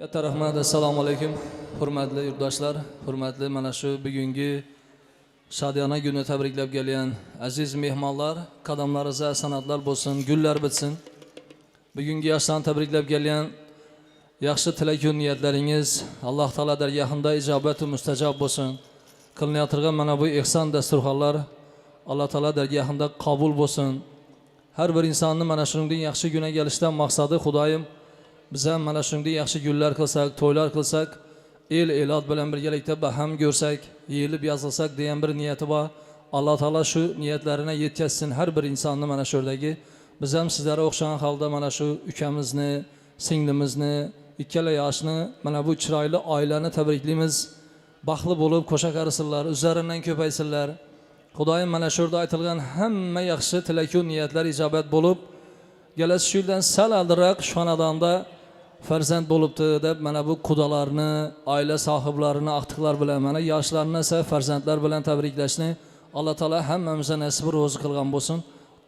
Katta rahmat, assalomu alaykum. Hurmatli yurtdoshlar, hurmatli mana shu bugungi Shadiyona kuni tabriklab kelgan aziz mehmonlar, qadamlaringizga sanatlar bo'lsin, gullar bitsin. Bugungi yoshlarni tabriklab kelgan yaxshi tilak va niyatlaringiz Alloh taolo dargohida ijobat va mustajob bo'lsin. Qilinayotgan mana bu ihson dasturxonlar Alloh taolo dargohida qabul bo'lsin. Har bir insonni mana shunday yaxshi kunga kelishdan maqsadi Xudoyim biz ham mana shunday yaxshi kunlar qilsak, to'ylar qilsak, el-elot bilan birgalikda baham ko'rsak, yeyilib yozilsak degan bir niyati bor. Alloh taolo shu niyatlarini yetkazsin har bir insonni mana shu yerdagi. Biz ham sizlarga o'xshagan holda mana shu ukamizni, singlimizni, ikkala yoshni mana bu chiroyli oilani tabriklaymiz. Baxtli bo'lib qo'sha qarisinlar, uzlaridan ko'paysinlar. Xudoyim mana shu yerda aytilgan hamma yaxshi tilak va niyatlar ijobat bo'lib, kelasi yildan sal aldiroq xonadonda farzand bo'libdi deb mana bu qudalarni, oila sohiblarini aqtiqlar bilan mana yoshlarni esa farzandlar bilan tabriklashni Alloh taolo hammamizga nasib ro'zi qilgan bo'lsin.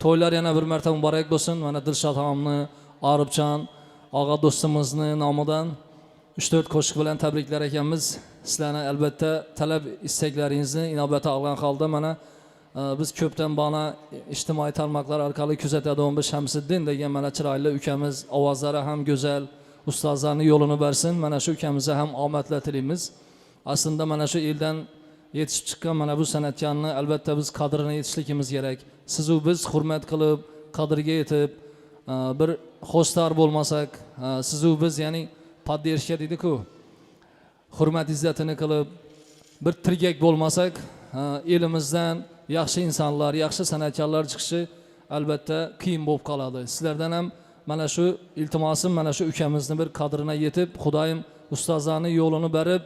To'ylar yana bir marta muborak bo'lsin. Mana Dilshod xonimni, Oribjon og'a do'stimizni nomidan 3-4 qo'shiq bilan tabriklar ekanmiz. Sizlarni albatta talab istaklaringizni inobatga olgan holda mana biz ko'pdan bana ijtimoiy tarmoqlar orqali kuzatadigan bir Shamsiddin degan mana chiroyli ukamiz, ovozlari ham go'zal, ustozlarning yo'lini bersin. Mana shu ukamizga ham omadlar tilaymiz. Aslında mana shu eldan yetishib chiqqan mana bu san'atkorni albatta biz qadrini yetishligimiz kerak. Siz u biz hurmat qilib, qadriga yetib, bir xostar bo'lmasak, siz u biz ya'ni poddershka deydi-ku. Hurmat izzatini qilib, bir tirgak bo'lmasak, elimizdan yaxshi insonlar, yaxshi san'atkorlar chiqishi albatta qiyin bo'lib qoladi. Sizlardan ham mana shu iltimosim mana shu ukamizni bir qadrina yetib, Xudoyim ustozlarning yo'lini berib,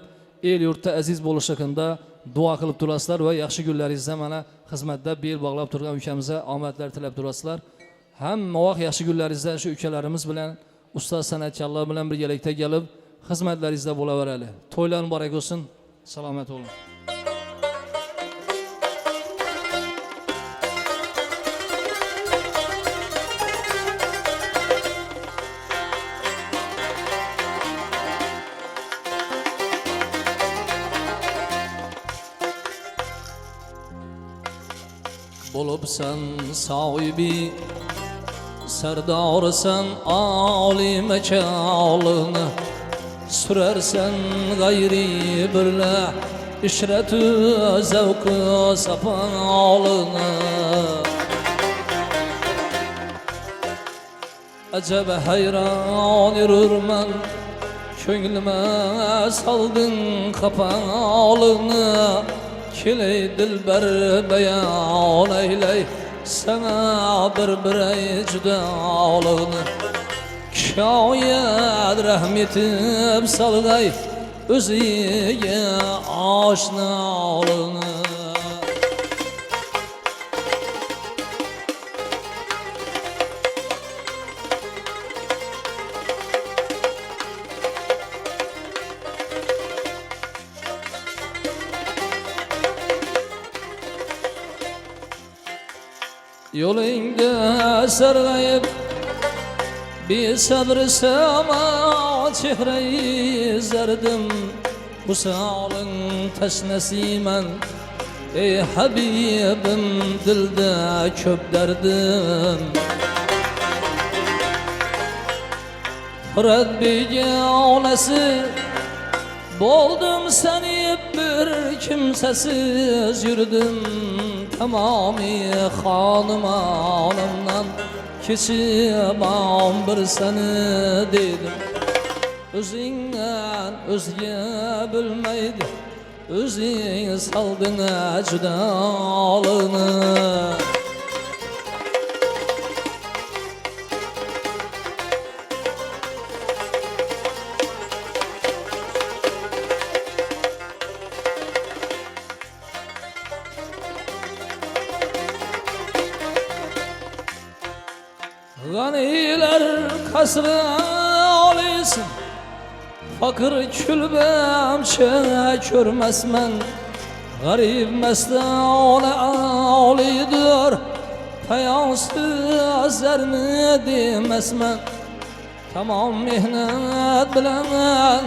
el yurtda aziz bo'lishligida duo qilib turasizlar va yaxshi kunlaringizda mana xizmatda bel bog'lab turgan ukamizga omadlar tilab turasizlar. Hamma vaqt yaxshi kunlaringizda shu ukalarimiz bilan, ustoz san'atkorlar bilan birgalikda kelib, xizmatlaringizda bo'laveradi. To'ylar muborak bo'lsin. Salomat bo'ling. Bo'libsan sohibi sardorsan oliy makolini surarsan g'ayri birla ishratu zavqu safolini ajab hayron yururman ko'nglima solding qapolini keley dilbar bayon aylay sana bir juda olini shoyat rahmetim salg'ay o'ziga oshna olini Yolingda sarg'ayib besabr sama chehrai zardim usaling tashnasiman ey habibim dilda ko'p dardim Murat bega onasi bo'ldim seni bir kimsasiz yurdim tamami xonimon kechimam bir seni dedim o'zingdan o'zga bilmaydi o'zing solding juda olini G'anilar qasri oliysin Fakir kulbamcha ko'rmasman G'arib mastona olidir Payonsiz zarni demasman Tamam mehnat bilen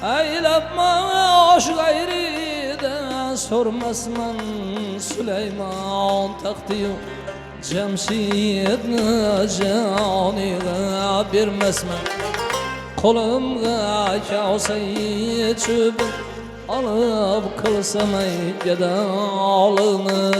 Eylepmaş gayriden sormasman Süleyman taktiyo Cemşidni caniga bermesmen Kolumga kasayı çöpün alıp kılsam gedalını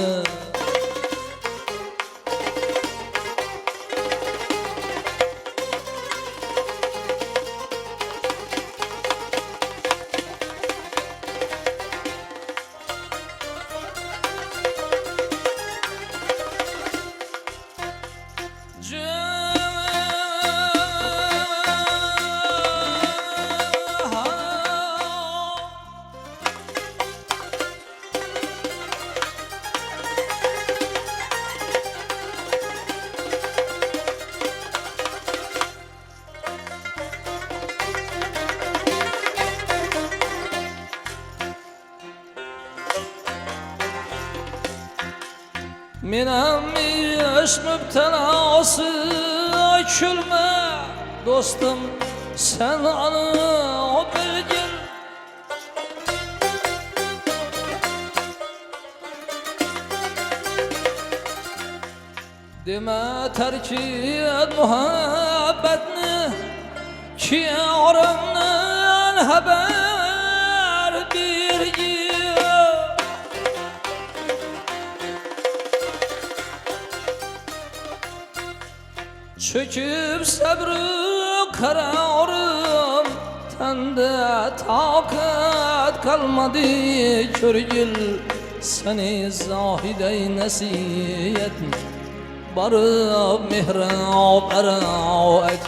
Menem iş müptelası külme dostum sen anı o bilgin Deme terk et muhabbetini ki yarından haber bilgin Çöküp sabrı kararım Tende takat kalmadı körgül Seni zahide nesiyet Barıp mihrab ara et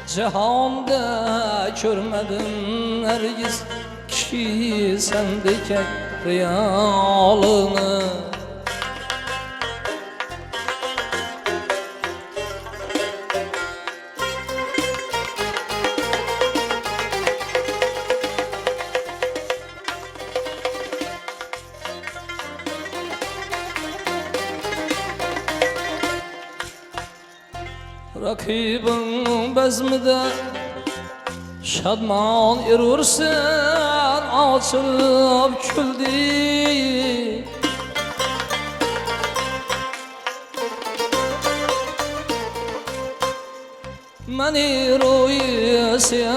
Cihanda körmedim hergiz Ki sendeki riyalını Rakibin bezmide şadman erursen açılıp küldü Meni rüyasını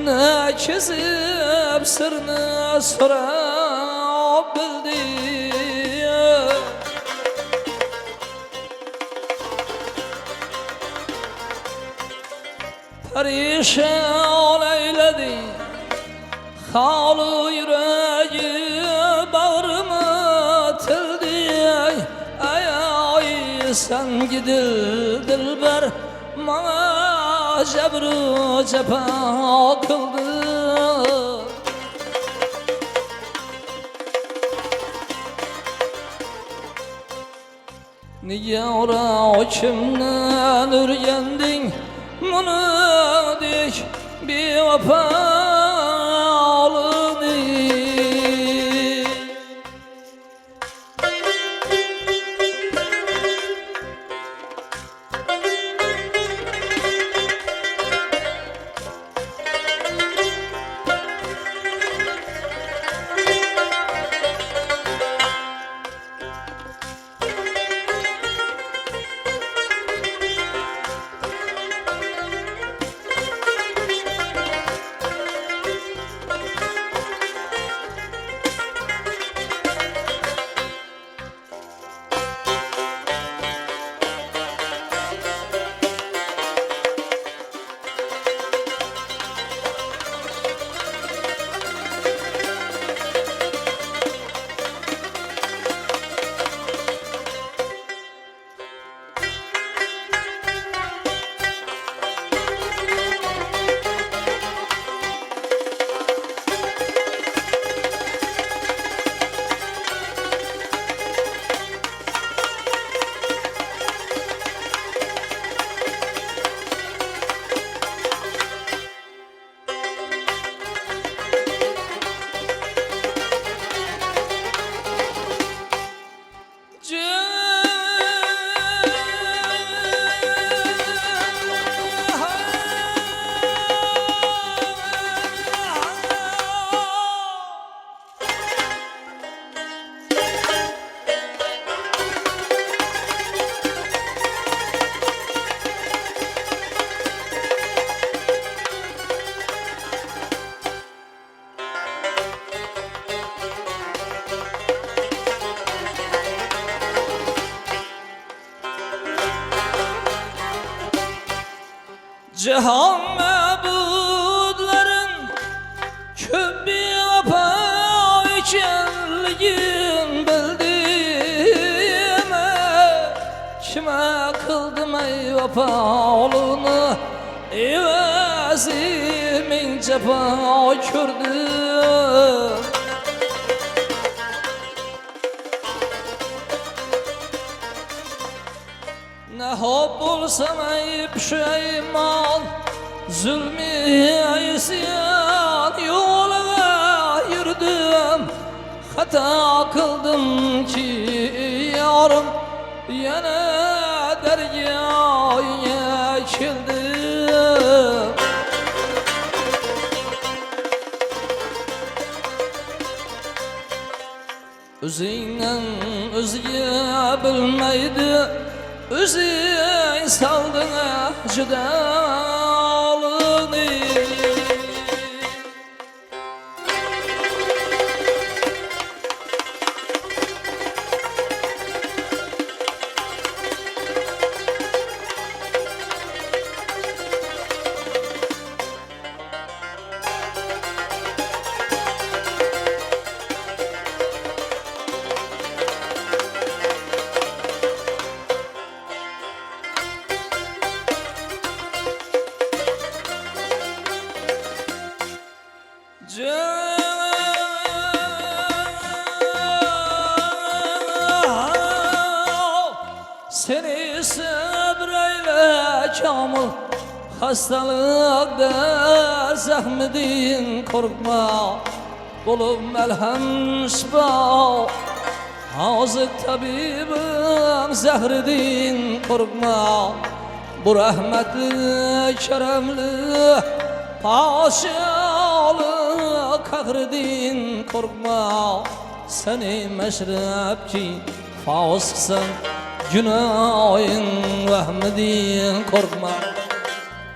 ne kezip sırrını sorab bildi Perişan eyledi halı yüreği bağrımı tildi Ay ay sen gidil dilber Bana cebru cepa kıldı Niye ora kimden ürgendin Bunu dik bir vefalını Cihan mebudların köp bir vapa ekenligin bildim. Kime kıldım ey vapa olunu, evazimin cefa kördüm. Ne hop olsam ey pişeyman, zulmü isyan yoluna yürüdüm. Hata kıldım ki yarım, yana deryaya kildim. Özünden özüye bilmeydi, özün saldın acıdalını. Seni sabreyle kamil, hastalıkta zahmedin korkma. Bulup melhem şifa, hazır tabibim zahredin korkma. Bu rahmetli keremli paşalı kahredin korkma. Seni meşrep ki fasıksın, günahın vahmedin korkma.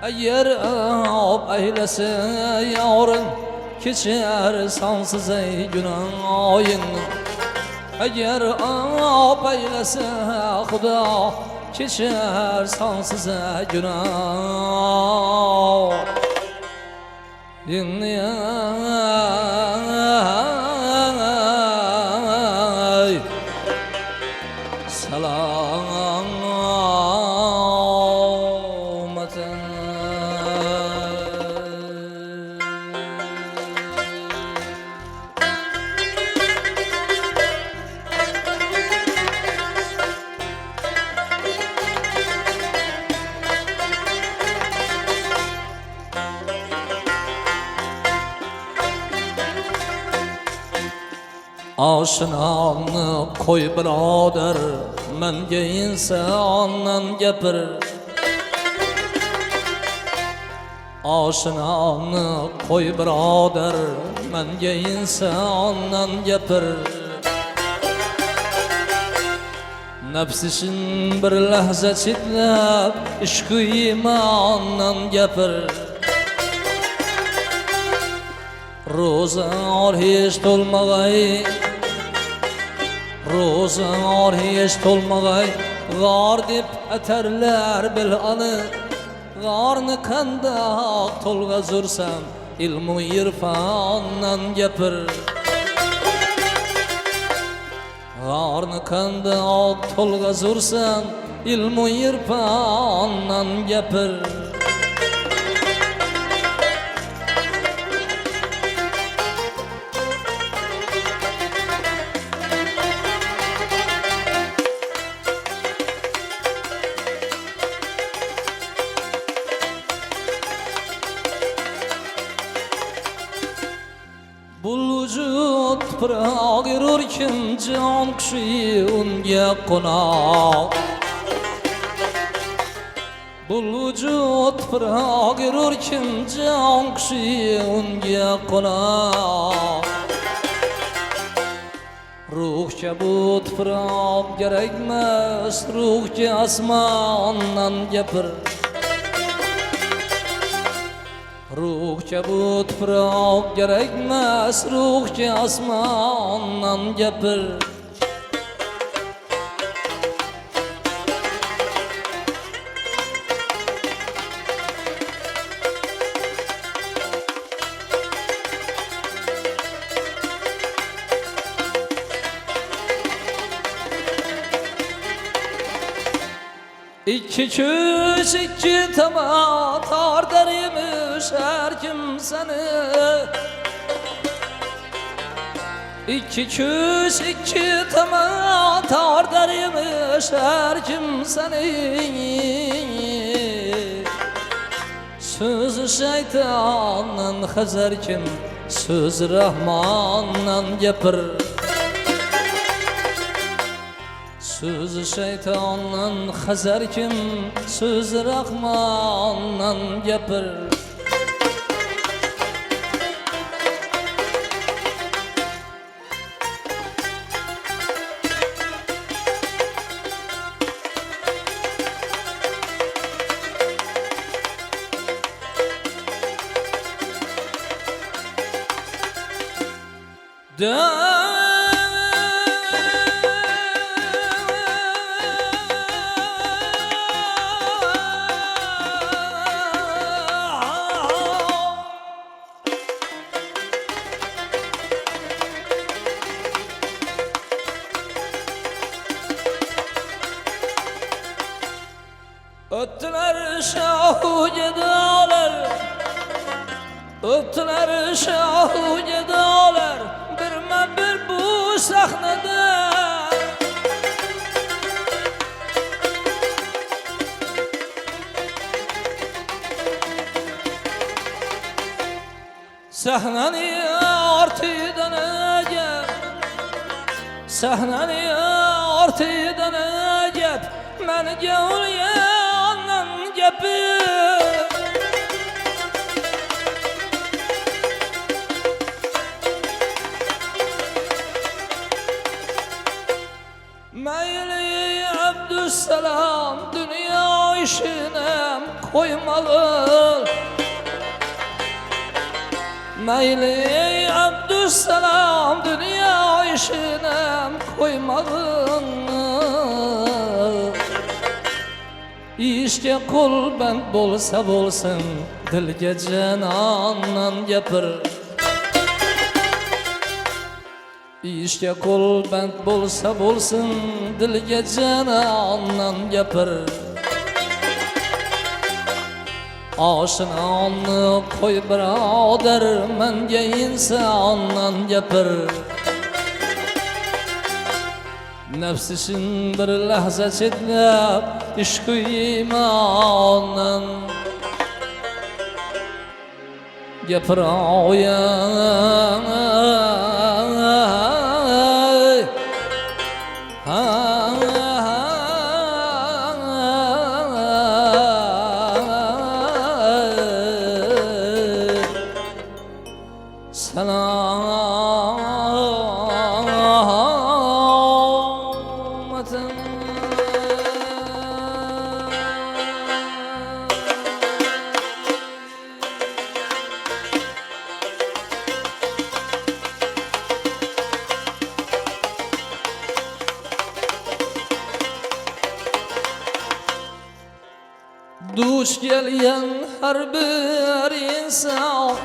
Eğer ab eylese yarın, geçer sansız ey günahın. Eğer ab eylese Xuda, geçer sansız ey günahın. Aşınanı koy birader, menge insandan gapir. Aşınanı koy birader, menge insandan gapir. Nefs için bir lahza çitlep, ishq-i imandan gapir. Ro'zor hech to'lmag'ay, ro'zor hech to'lmag'ay, g'or deb atarlar bil'oni. G'orni qandoq to'lg'azursam, ilmu irfondan gapir. G'orni qandoq to'lg'azursam, ilmu irfondan gapir. Bulvujud tuproq yururkim, jon qushi unga qo'noq. Bulvujud tuproq yururkim, jon qushi unga qo'noq. Ruhga bu tuproq kerakmas, ruhga osmondan gapir. Ruhga bu tuproq kerakmas, ruhga osmondan gapir. İki küş iki tama tar dermiş her kim seni. İki küş iki tama tar dermiş her kim seni. Söz şeytandan hazır kim, söz Rahmandan gapir. Söz şeytandan hazır kim, söz Rahmandan gapir. Öttüler şahu cedalar, öttüler şahu cedalar, birme bir bu sahnede. Sahneni artıdan ecep, sahneni artıdan ecep, meni gavliyandan gepi. Meyli Abdüsselam dünya işine koymalı. Meyli Abdüsselam dünya işine koymalı. İşte kul ben bolsa bolsun, dilge canandan gapir. İşte kul ben bolsa bolsun, dilge canandan gapir. Aşinanı koy birodar, menge insondan gapir. Nefsisin bir lahza chetlab, ishq-u imondan gapir oyan. Duş gelyen her bir insan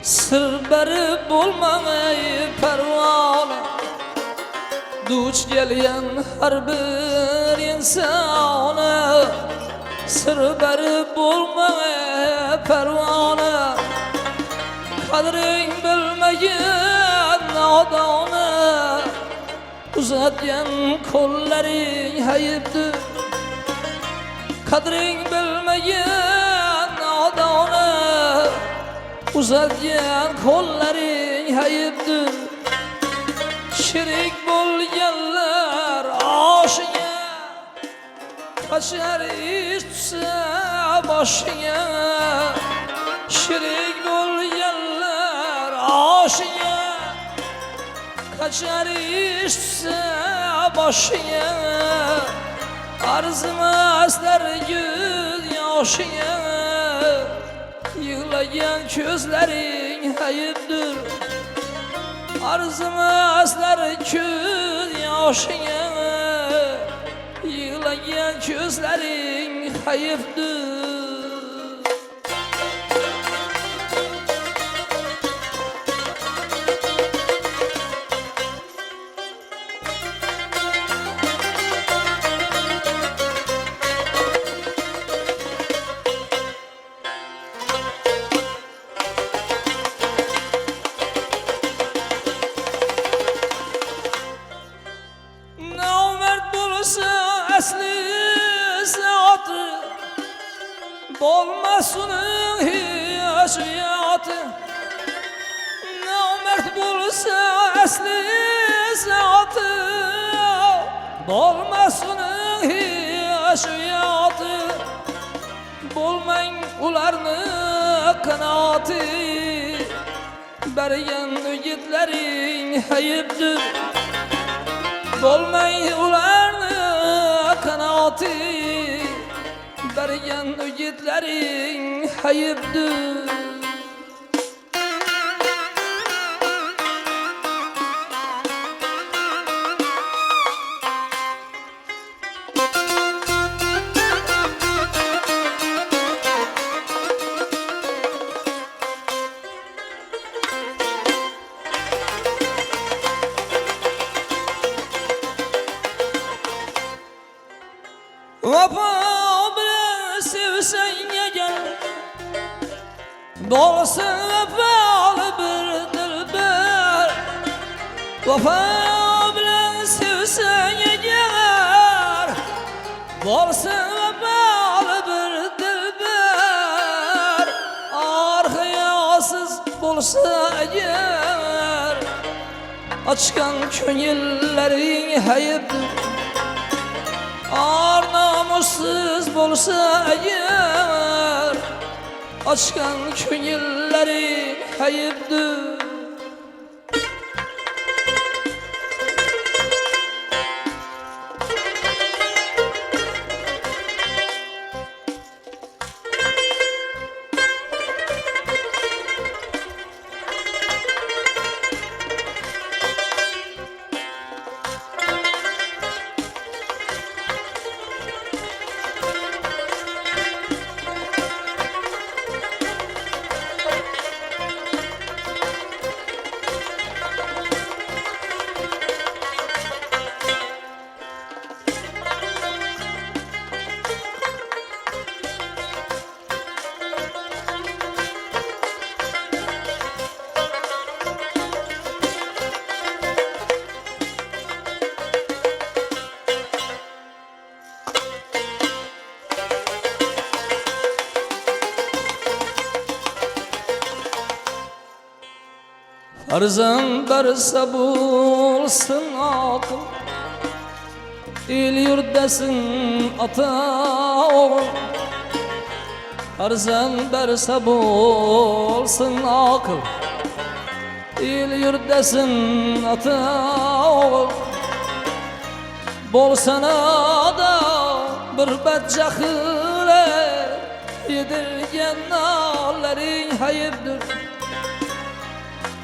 sır berip olmamay pervane. Duş gelyen her bir insan sır berip olmamay pervane. Kadrin bilmeyen nadane, uzatgan kolların hayıptır. Kadrin bilmeyen adana, uzatgan kolların hayıptır. Şirik bo'lganlar oshiga, qochar ish tushsa boshiga. Şirik bo'lganlar oshiga, qochar ish tushsa boshiga. Arzimaslar göz yoshingga, yig'lagan ko'zlaring hayıptır. Arzimaslar ko'z yoshingga, yig'lagan ko'zlaring hayıptır. Bolmasın hiç hayatı, bulmayın ularını kanatı. Bergen yigitlerin hayıptır, bulmayın ularını kanatı. Bergen yigitlerin hayıptır. Vapa bilen sevsen gel, dolsun vefalı bir dilber. Vapa bilen sevsen gel, dolsun vefalı bir dilber. Arkayasız bulsa eğer, açkan könüllerin hayıptır. Ar namussuz bolsa eğer, açkan könülleri hayıptır. Arzan darsa bulsun akıl, el yurdasın ata oğul. Arzan darsa bulsun akıl, el yurdasın ata oğul. Bolsana da bir badjahile, yedirgen nallerin hayıptır.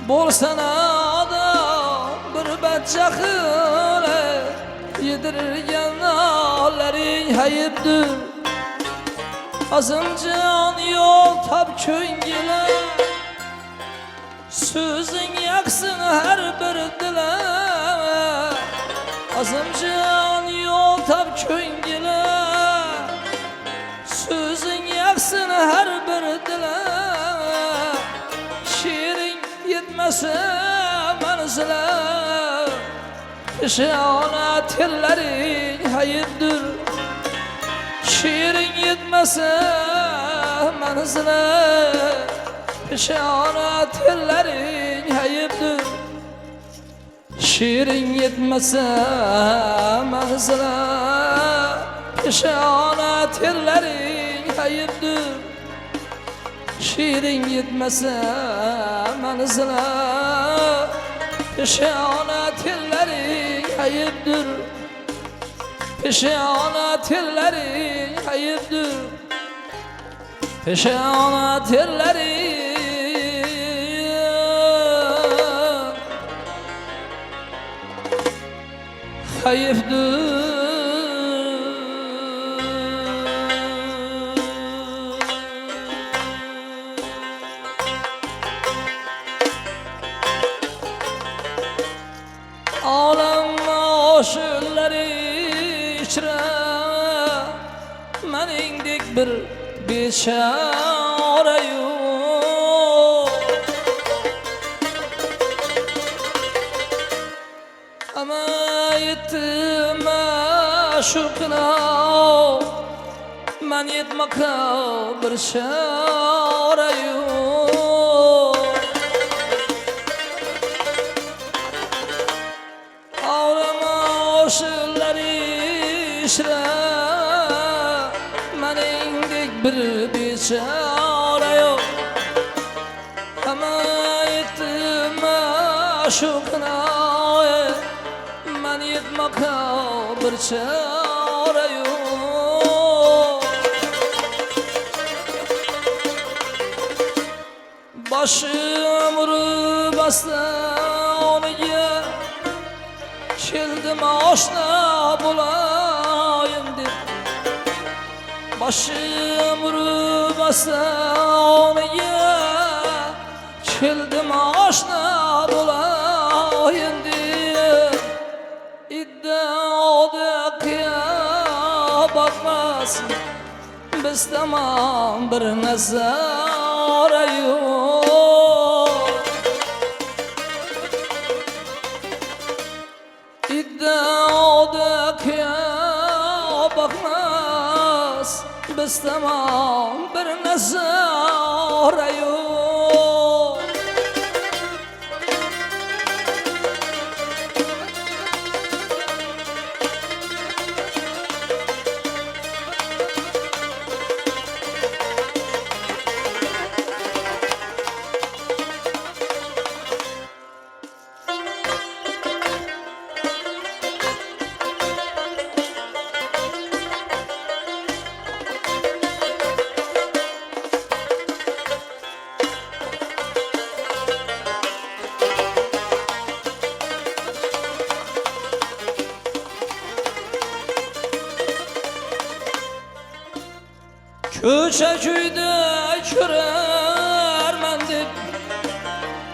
Bolsana da bir badjahile, yedirgen nallerin hayıptır. Azımcan yol tab köngüle, sözün yaksın her bir dile. Azımcan yol tab köngüle, sözün yaksın her bir dile. Şiirin yetmese menzile, şeana tellerin hayıptır. Şiirin yetmese menzile, şeana tellerin hayıptır. Şiirin yetmese menzile, şeana tellerin hayıptır. Şiirin yetmese menzile, şeana tellerin hayıptır. Şeana tellerin hayıptır. Şeana tellerin hayıptır. Alem aşıkları içre, meningdek bir beşare yok. Ama yettim aşıkına, men yetmaka bir şare yok. Ağlama aşıkları çare yok. Hemen yettim aşıkına, ben yetmaka bir çare yok. Başım vurup bastı onuga, keldim aşna bulayım deb. Başım vurup bastı onuga, keldim aşna bulayım deb. İddiada kıya bakmasın, biz tamam bir nazara yok. İddiada kıya bakmaz, biz tamam bir nazara yok. Köçe köyde körermen deb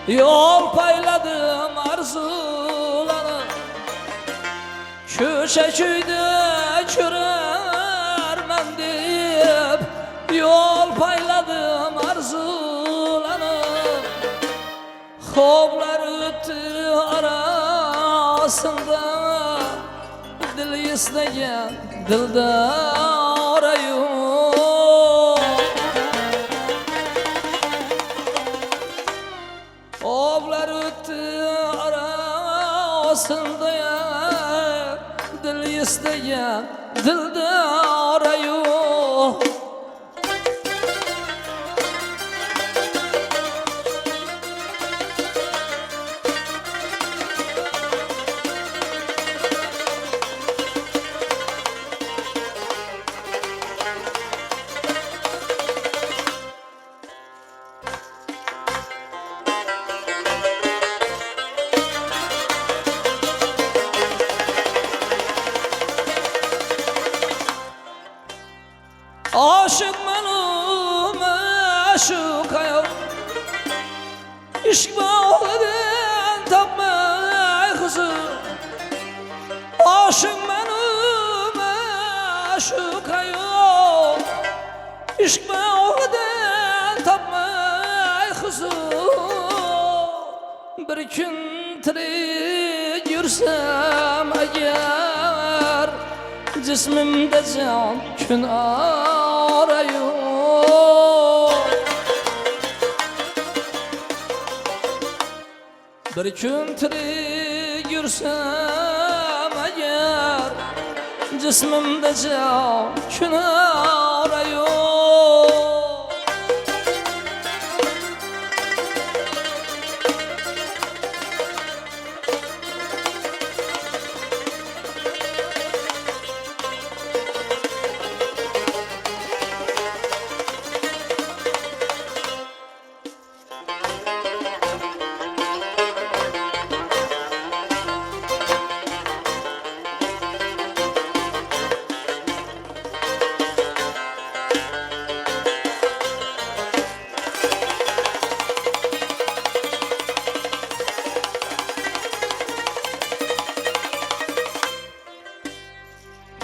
yol payladım arzularım. Köçe köyde körermen deb yol payladım arzularım. Hovlar öttü arasında, dil isteyen dildara yok. Ovlar öttü arasında, dil isteyen dildara yok. Aşık menum aşık ayol, İşk bağlıdan tapmay kızı. Aşık menum aşık ayol, İşk bağlıdan tapmay kızı. Bir gün tirik yürsem eğer, cismimde can gün arıyor. Bir gün tirik yürsem eğer, cismimde can gün arıyor.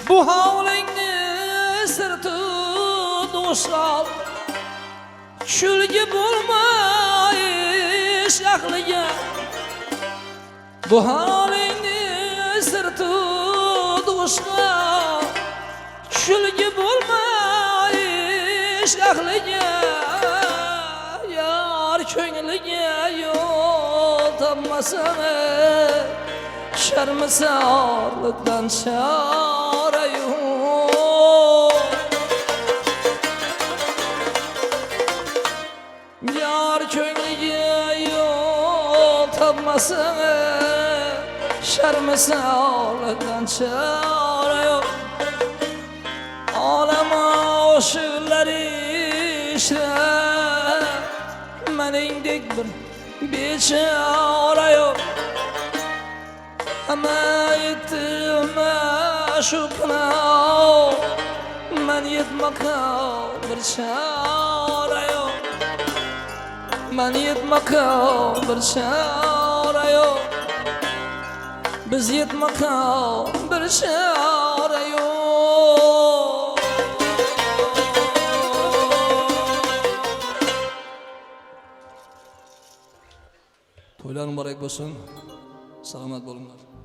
Bu havlingni sirti do'stlar, shulgi bo'lmayish aqliga. Bu havlingni sirti do'stlar, shulgi bo'lmayish aqliga. Yar ko'ngliga yo'l topmasam, sharmisarlikdan chora yo'q. Yar ko'ngliga yo'l topmasın şermisi ağladan çare yok. Alama oşukları işte meningdek bir beçare yok. Ama yettim şu kına men yetmaka bir çare yok. Men yetmaka bir çare yok. Biz yetmaka bir çare yok. To'ylar muborak bo'lsin. Salomat bo'linglar.